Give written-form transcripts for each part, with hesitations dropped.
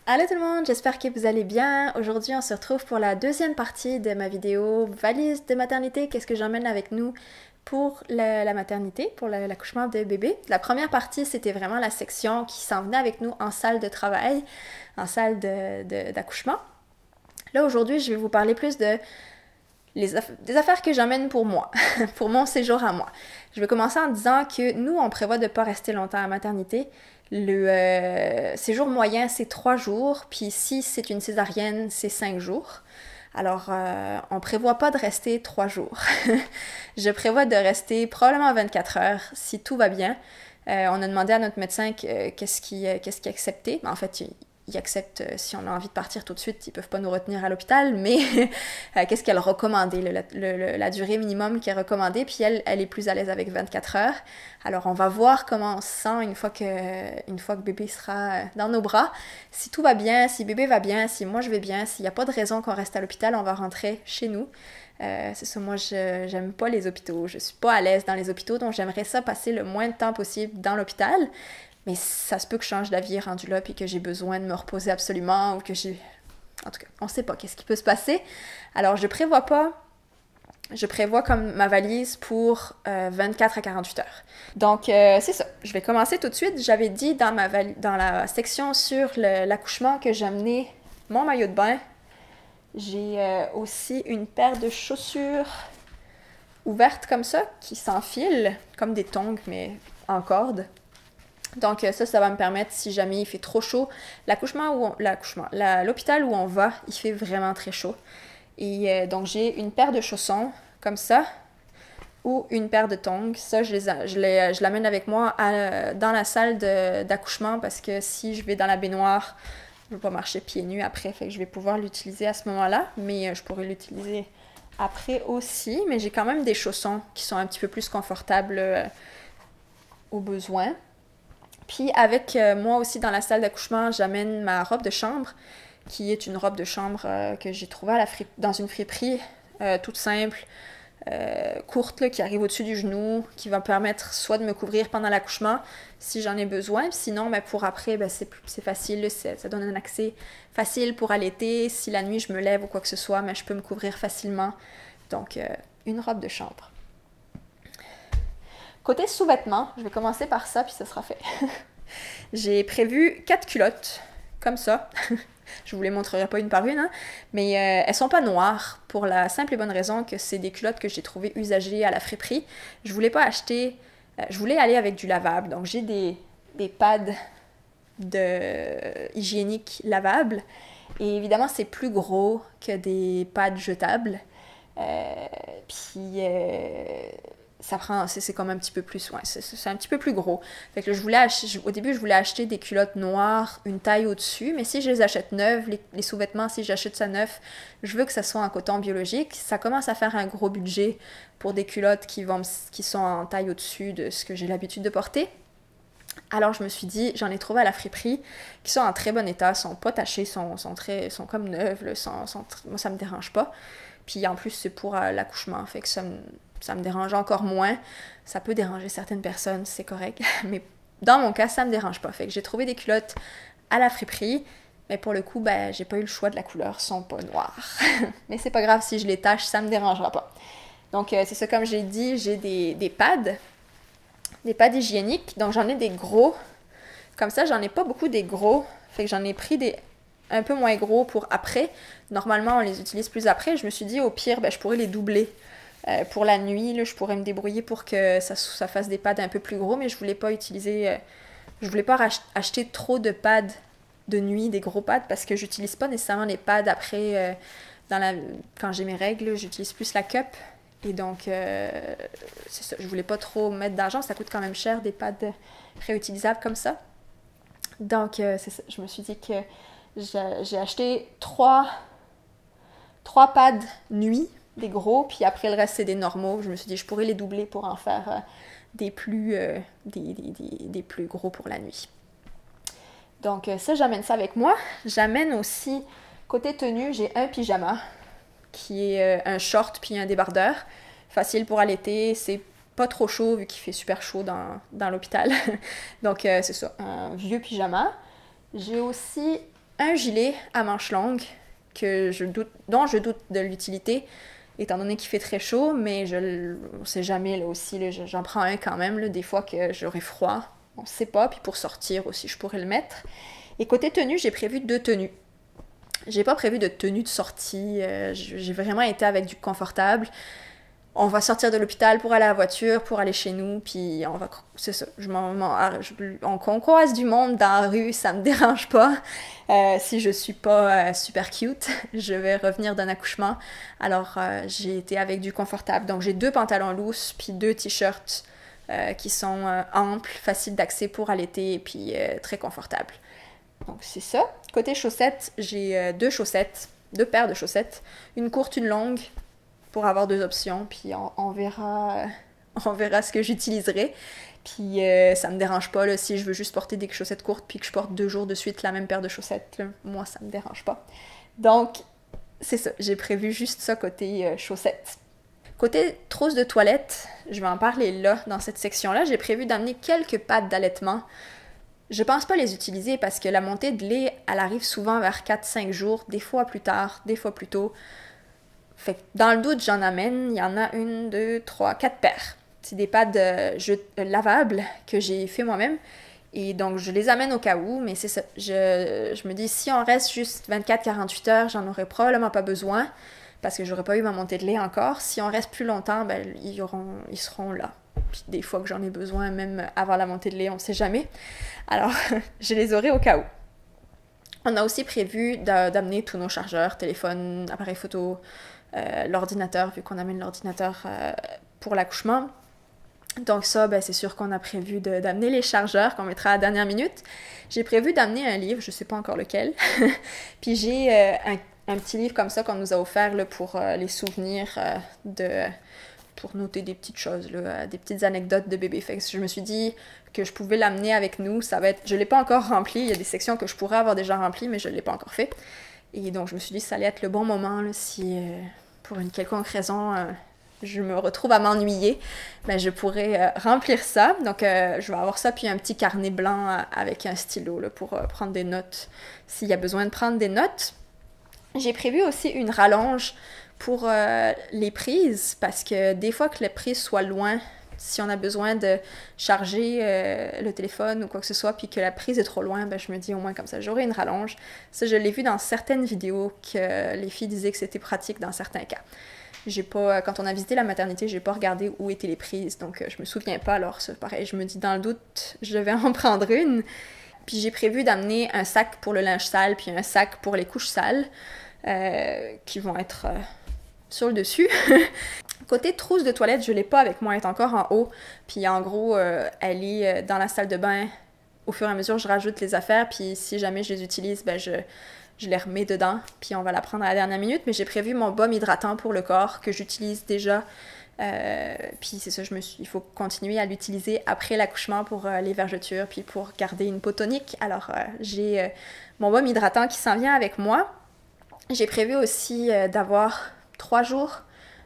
Allô tout le monde, j'espère que vous allez bien. Aujourd'hui, on se retrouve pour la deuxième partie de ma vidéo valise de maternité. Qu'est-ce que j'emmène avec nous pour la maternité, pour l'accouchement de bébé. La première partie, c'était vraiment la section qui s'en venait avec nous en salle de travail, en salle d'accouchement. Là, aujourd'hui, je vais vous parler plus de des affaires que j'emmène pour moi, pour mon séjour à moi. Je vais commencer en disant que nous, on prévoit de ne pas rester longtemps à la maternité. Le séjour moyen, c'est 3 jours, puis si c'est une césarienne, c'est 5 jours. Alors, on prévoit pas de rester 3 jours. Je prévois de rester probablement 24 heures, si tout va bien. On a demandé à notre médecin qu'est-ce qu'il acceptait. En fait, il accepte si on a envie de partir tout de suite, ils peuvent pas nous retenir à l'hôpital, mais qu'est-ce qu'elle recommandait, la durée minimum qui est recommandée, puis elle est plus à l'aise avec 24 heures. Alors on va voir comment on se sent une fois que bébé sera dans nos bras. Si tout va bien, si bébé va bien, si moi je vais bien, s'il n'y a pas de raison qu'on reste à l'hôpital, on va rentrer chez nous. C'est ça, moi j'aime pas les hôpitaux, je suis pas à l'aise dans les hôpitaux, donc j'aimerais ça passer le moins de temps possible dans l'hôpital. Mais ça se peut que je change d'avis rendu là, puis que j'ai besoin de me reposer absolument, ou que j'ai... En tout cas, on sait pas qu'est-ce qui peut se passer. Alors, je prévois comme ma valise pour 24 à 48 heures. Donc, c'est ça. Je vais commencer tout de suite. J'avais dit dans la section sur l'accouchement que j'amenais mon maillot de bain. J'ai aussi une paire de chaussures ouvertes comme ça, qui s'enfilent, comme des tongs, mais en corde. Donc ça va me permettre, si jamais il fait trop chaud, l'hôpital où on va, il fait vraiment très chaud. Et donc j'ai une paire de chaussons, comme ça, ou une paire de tongs. Ça, je l'amène avec moi dans la salle d'accouchement, parce que si je vais dans la baignoire, je ne vais pas marcher pieds nus après, fait que je vais pouvoir l'utiliser à ce moment-là, mais je pourrais l'utiliser après aussi. Mais j'ai quand même des chaussons qui sont un petit peu plus confortables au besoin. Puis avec moi aussi dans la salle d'accouchement, j'amène ma robe de chambre, qui est une robe de chambre que j'ai trouvée dans une friperie toute simple, courte, là, qui arrive au-dessus du genou, qui va me permettre soit de me couvrir pendant l'accouchement si j'en ai besoin, sinon pour après, c'est facile, ça donne un accès facile pour allaiter. Si la nuit je me lève ou quoi que ce soit, je peux me couvrir facilement. Donc une robe de chambre. Côté sous-vêtements, je vais commencer par ça, puis ça sera fait. J'ai prévu 4 culottes, comme ça. Je vous les montrerai pas une par une, hein, mais elles sont pas noires, pour la simple et bonne raison que c'est des culottes que j'ai trouvées usagées à la friperie. Je voulais pas acheter... je voulais aller avec du lavable, donc j'ai des pads hygiéniques lavables, et évidemment c'est plus gros que des pads jetables. Puis c'est comme un petit peu plus, ouais, c'est un petit peu plus gros. Fait que là, au début, je voulais acheter des culottes noires, une taille au-dessus, mais si je les achète neuves, les sous-vêtements, si j'achète ça neuf, je veux que ça soit en coton biologique. Ça commence à faire un gros budget pour des culottes qui sont en taille au-dessus de ce que j'ai l'habitude de porter. Alors je me suis dit, j'en ai trouvé à la friperie, qui sont en très bon état, sont pas tachées, sont comme neuves, là, moi ça me dérange pas. Puis en plus, c'est pour l'accouchement, fait que ça me dérange encore moins. Ça peut déranger certaines personnes, c'est correct, mais dans mon cas, ça me dérange pas. Fait que j'ai trouvé des culottes à la friperie, mais pour le coup, j'ai pas eu le choix de la couleur, sont pas noires. Mais c'est pas grave, si je les tache, ça me dérangera pas. Donc c'est ça, comme j'ai dit, j'ai des pads hygiéniques, donc j'en ai des gros. Comme ça, j'en ai pas beaucoup des gros, fait que j'en ai pris des un peu moins gros pour après. Normalement, on les utilise plus après. Je me suis dit, au pire, je pourrais les doubler. Pour la nuit, là, je pourrais me débrouiller pour que ça fasse des pads un peu plus gros, mais je voulais pas acheter trop de pads de nuit, des gros pads, parce que j'utilise pas nécessairement les pads après, quand j'ai mes règles, j'utilise plus la cup. Et donc, c'est ça, je voulais pas trop mettre d'argent, ça coûte quand même cher, des pads réutilisables comme ça. Donc, c'est ça, je me suis dit que j'ai acheté 3 pads nuit, des gros, puis après le reste c'est des normaux. Je me suis dit je pourrais les doubler pour en faire des plus gros pour la nuit. Donc ça, j'amène ça avec moi. J'amène aussi, côté tenue, j'ai un pyjama qui est un short puis un débardeur. Facile pour allaiter, c'est pas trop chaud vu qu'il fait super chaud dans l'hôpital. Donc c'est ça, un vieux pyjama. J'ai aussi un gilet à manches longues dont je doute de l'utilité, étant donné qu'il fait très chaud, mais on sait jamais là aussi, là, j'en prends un quand même, là, des fois que j'aurai froid, on sait pas, puis pour sortir aussi, je pourrais le mettre. Et côté tenue, j'ai prévu 2 tenues. J'ai pas prévu de tenue de sortie, j'ai vraiment été avec du confortable. On va sortir de l'hôpital pour aller à la voiture, pour aller chez nous, puis c'est ça, on croise du monde dans la rue, ça me dérange pas. Si je suis pas super cute, je vais revenir d'un accouchement. Alors, j'ai été avec du confortable. Donc, j'ai 2 pantalons lousses, puis 2 t-shirts qui sont amples, faciles d'accès pour allaiter, et puis très confortables. Donc, c'est ça. Côté chaussettes, j'ai 2 chaussettes, 2 paires de chaussettes, une courte, une longue, pour avoir 2 options, puis on verra ce que j'utiliserai. Puis ça me dérange pas, là, si je veux juste porter des chaussettes courtes, puis que je porte 2 jours de suite la même paire de chaussettes, là, moi, ça me dérange pas. Donc, c'est ça, j'ai prévu juste ça côté chaussettes. Côté trousse de toilette, je vais en parler là, dans cette section-là, j'ai prévu d'amener quelques pattes d'allaitement. Je pense pas les utiliser parce que la montée de lait, elle arrive souvent vers 4-5 jours, des fois plus tard, des fois plus tôt. Fait que dans le doute, j'en amène. Il y en a 1, 2, 3, 4 paires. C'est des pads lavables que j'ai fait moi-même. Et donc, je les amène au cas où, mais c'est ça. Je me dis, si on reste juste 24-48 heures, j'en aurais probablement pas besoin parce que j'aurais pas eu ma montée de lait encore. Si on reste plus longtemps, ben, ils seront là. Puis des fois que j'en ai besoin, même avant la montée de lait, on sait jamais. Alors, je les aurai au cas où. On a aussi prévu d'amener tous nos chargeurs, téléphone, appareil photo, l'ordinateur, vu qu'on amène l'ordinateur pour l'accouchement. Donc ça, ben, c'est sûr qu'on a prévu d'amener les chargeurs qu'on mettra à la dernière minute. J'ai prévu d'amener un livre, je sais pas encore lequel. Puis j'ai un petit livre comme ça qu'on nous a offert là, pour les souvenirs pour noter des petites choses, là, des petites anecdotes de bébé. Fait que je me suis dit que je pouvais l'amener avec nous. Ça va être... Je l'ai pas encore rempli. Il y a des sections que je pourrais avoir déjà remplies, mais je l'ai pas encore fait. Et donc, je me suis dit que ça allait être le bon moment, là, si pour une quelconque raison, je me retrouve à m'ennuyer, ben, je pourrais remplir ça. Donc, je vais avoir ça, puis un petit carnet blanc avec un stylo là, pour prendre des notes, s'il y a besoin de prendre des notes. J'ai prévu aussi une rallonge pour les prises, parce que des fois que les prises soient loin, si on a besoin de charger le téléphone ou quoi que ce soit, puis que la prise est trop loin, ben je me dis au moins comme ça, j'aurai une rallonge. Ça, je l'ai vu dans certaines vidéos que les filles disaient que c'était pratique dans certains cas. Quand on a visité la maternité, j'ai pas regardé où étaient les prises, donc je me souviens pas, alors c'est pareil, je me dis dans le doute, je vais en prendre une. Puis j'ai prévu d'amener un sac pour le linge sale, puis un sac pour les couches sales, qui vont être sur le dessus. Côté trousse de toilette, je l'ai pas avec moi, elle est encore en haut. Puis en gros, elle est dans la salle de bain. Au fur et à mesure, je rajoute les affaires, puis si jamais je les utilise, ben je les remets dedans, puis on va la prendre à la dernière minute. Mais j'ai prévu mon baume hydratant pour le corps, que j'utilise déjà. Puis c'est ça, il faut continuer à l'utiliser après l'accouchement pour les vergetures, puis pour garder une peau tonique. Alors, j'ai mon baume hydratant qui s'en vient avec moi. J'ai prévu aussi d'avoir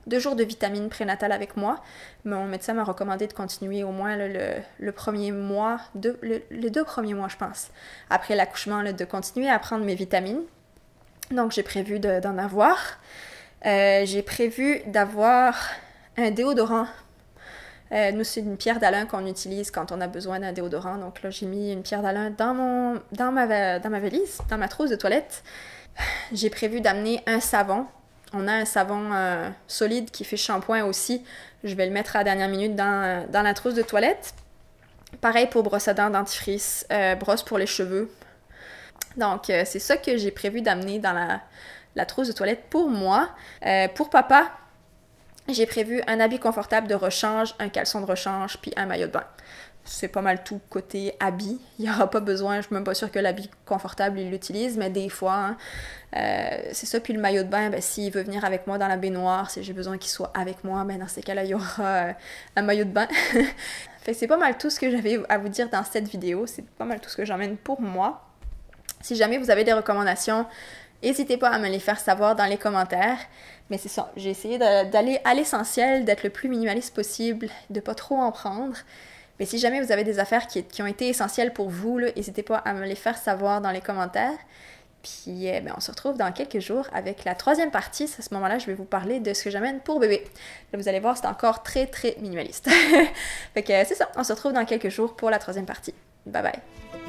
2 jours de vitamines prénatales avec moi. Mon médecin m'a recommandé de continuer au moins le premier mois, les 2 premiers mois, je pense, après l'accouchement, de continuer à prendre mes vitamines. Donc, j'ai prévu d'en avoir. J'ai prévu d'avoir un déodorant. Nous, c'est une pierre d'Alain qu'on utilise quand on a besoin d'un déodorant. Donc là, j'ai mis une pierre d'Alain dans ma valise, dans ma trousse de toilette. J'ai prévu d'amener un savon. On a un savon solide qui fait shampoing aussi. Je vais le mettre à la dernière minute dans la trousse de toilette. Pareil pour brosse à dents, dentifrice, brosse pour les cheveux. Donc, c'est ça que j'ai prévu d'amener dans la trousse de toilette pour moi. Pour papa, j'ai prévu un habit confortable de rechange, un caleçon de rechange, puis un maillot de bain. C'est pas mal tout côté habit. Il n'y aura pas besoin, je suis même pas sûre que l'habit confortable, il l'utilise, mais des fois, c'est ça. Puis le maillot de bain, ben, s'il veut venir avec moi dans la baignoire, si j'ai besoin qu'il soit avec moi, ben, dans ces cas-là, il y aura un maillot de bain. Fait que c'est pas mal tout ce que j'avais à vous dire dans cette vidéo. C'est pas mal tout ce que j'emmène pour moi. Si jamais vous avez des recommandations, n'hésitez pas à me les faire savoir dans les commentaires. Mais c'est ça, j'ai essayé d'aller à l'essentiel, d'être le plus minimaliste possible, de pas trop en prendre. Mais si jamais vous avez des affaires qui ont été essentielles pour vous, n'hésitez pas à me les faire savoir dans les commentaires. Puis ben, on se retrouve dans quelques jours avec la troisième partie. À ce moment-là, je vais vous parler de ce que j'amène pour bébé. Là, vous allez voir, c'est encore très très minimaliste. Fait que c'est ça, on se retrouve dans quelques jours pour la troisième partie. Bye bye!